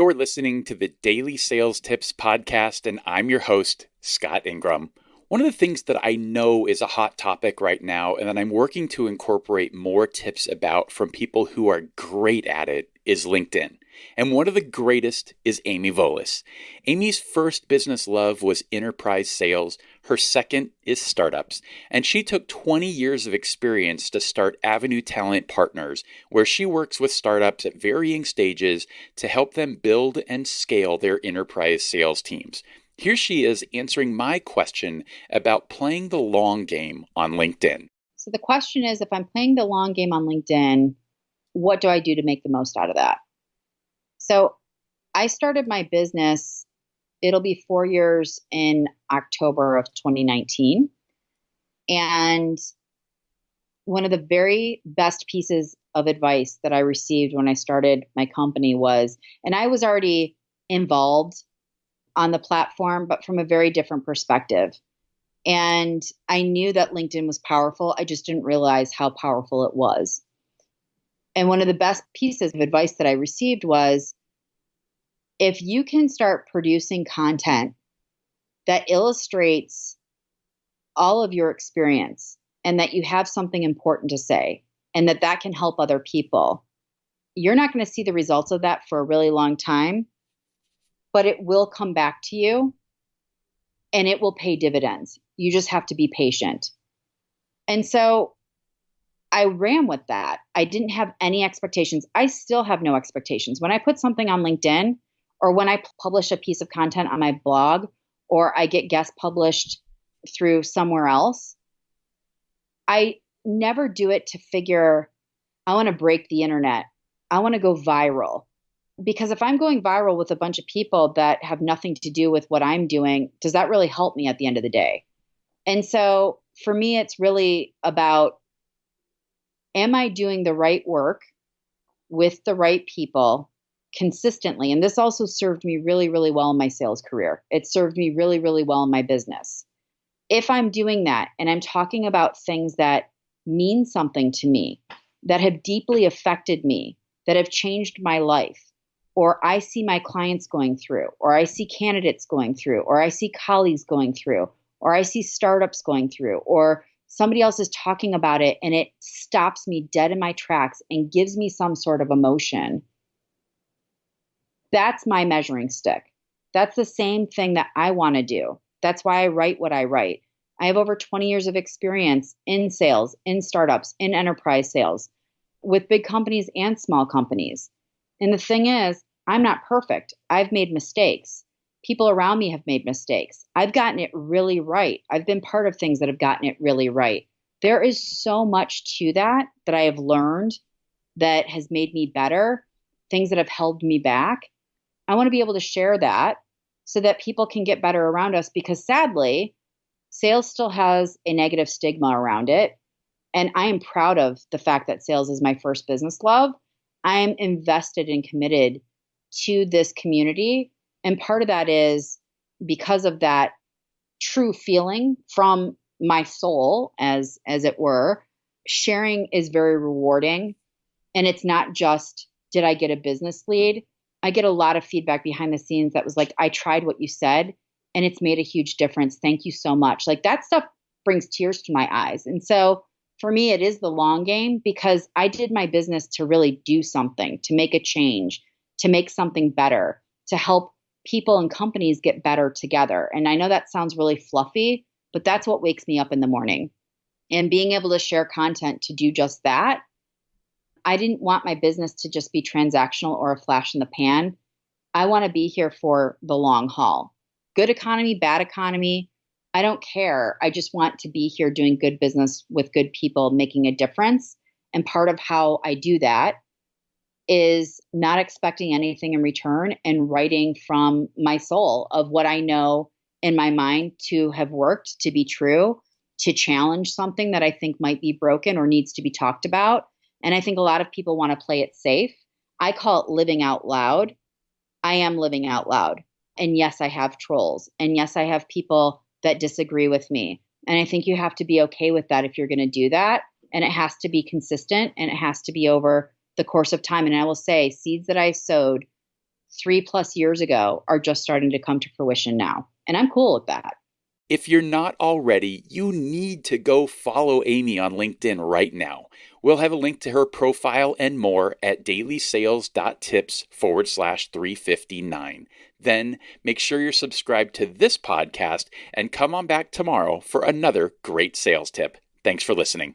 You're listening to the Daily Sales Tips Podcast, and I'm your host, Scott Ingram. One of the things that I know is a hot topic right now, and that I'm working to incorporate more tips about from people who are great at it, is LinkedIn. And one of the greatest is Amy Volas. Amy's first business love was enterprise sales. Her second is startups. And she took 20 years of experience to start Avenue Talent Partners, where she works with startups at varying stages to help them build and scale their enterprise sales teams. Here she is answering my question about playing the long game on LinkedIn. So the question is, if I'm playing the long game on LinkedIn, what do I do to make the most out of that? So I started my business, it'll be 4 years in October of 2019. And one of the very best pieces of advice that I received when I started my company was, and I was already involved on the platform, but from a very different perspective. And I knew that LinkedIn was powerful. I just didn't realize how powerful it was. And one of the best pieces of advice that I received was, if you can start producing content that illustrates all of your experience and that you have something important to say and that can help other people, you're not going to see the results of that for a really long time, but it will come back to you and it will pay dividends. You just have to be patient. And so I ran with that. I didn't have any expectations. I still have no expectations. When I put something on LinkedIn, or when I publish a piece of content on my blog, or I get guest published through somewhere else, I never do it to figure, I want to break the internet. I want to go viral. Because if I'm going viral with a bunch of people that have nothing to do with what I'm doing, does that really help me at the end of the day? And so for me, it's really about, am I doing the right work with the right people consistently? And this also served me really, really well in my sales career. It served me really, really well in my business. If I'm doing that and I'm talking about things that mean something to me, that have deeply affected me, that have changed my life, or I see my clients going through, or I see candidates going through, or I see colleagues going through, or I see startups going through, or somebody else is talking about it and it stops me dead in my tracks and gives me some sort of emotion, that's my measuring stick. That's the same thing that I want to do. That's why I write what I write. I have over 20 years of experience in sales, in startups, in enterprise sales, with big companies and small companies. And the thing is, I'm not perfect. I've made mistakes. People around me have made mistakes. I've gotten it really right. I've been part of things that have gotten it really right. There is so much to that I have learned that has made me better, things that have held me back. I want to be able to share that so that people can get better around us, because sadly, sales still has a negative stigma around it. And I am proud of the fact that sales is my first business love. I am invested and committed to this community. And part of that is because of that true feeling from my soul, as it were. Sharing is very rewarding. And it's not just, did I get a business lead? I get a lot of feedback behind the scenes that was like, I tried what you said and it's made a huge difference. Thank you so much. Like, that stuff brings tears to my eyes. And so for me, it is the long game, because I did my business to really do something, to make a change, to make something better, to help people and companies get better together. And I know that sounds really fluffy, but that's what wakes me up in the morning. And being able to share content to do just that. I didn't want my business to just be transactional or a flash in the pan. I want to be here for the long haul. Good economy, bad economy, I don't care. I just want to be here doing good business with good people, making a difference. And part of how I do that is not expecting anything in return and writing from my soul of what I know in my mind to have worked, to be true, to challenge something that I think might be broken or needs to be talked about. And I think a lot of people want to play it safe. I call it living out loud. I am living out loud. And yes, I have trolls. And yes, I have people that disagree with me. And I think you have to be okay with that if you're going to do that. And it has to be consistent and it has to be over the course of time. And I will say, seeds that I sowed 3+ years ago are just starting to come to fruition now. And I'm cool with that. If you're not already, you need to go follow Amy on LinkedIn right now. We'll have a link to her profile and more at dailysales.tips/359. Then make sure you're subscribed to this podcast and come on back tomorrow for another great sales tip. Thanks for listening.